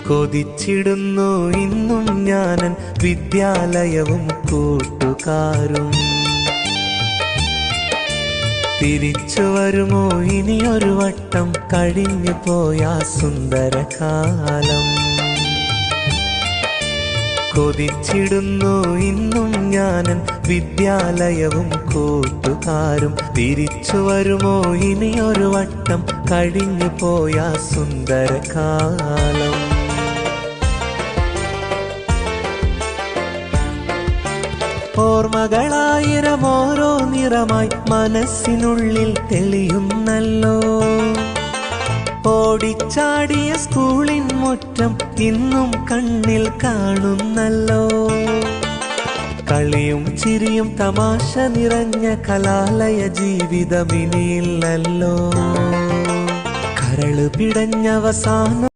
കൊതിച്ചിടുന്നു ഇന്നും ഞാനൻ വിദ്യാലയവും കൂട്ടുകാരും. തിരിച്ചു വരുമോ ഇനിയൊരു വട്ടം കഴിഞ്ഞു പോയ സുന്ദരകാലം. കൊതിച്ചിടുന്നു ഇന്നും ഞാനൻ വിദ്യാലയവും കൂട്ടുകാരും. തിരിച്ചു വരുമോ ഇനിയൊരു വട്ടം കഴിഞ്ഞു പോയ സുന്ദരകാലം. ഓർമ്മകളായിരം ഓരോ നിറമായി മനസ്സിനുള്ളിൽ തെളിയുന്നല്ലോ. ഓടിച്ചാടിയ സ്കൂളിൻ മുറ്റം ഇന്നും കണ്ണിൽ കാണുന്നല്ലോ. കളിയും ചിരിയും തമാശ നിറഞ്ഞ കലാലയ ജീവിതമിനിയില്ലല്ലോ. കരള് പിടഞ്ഞവസാനം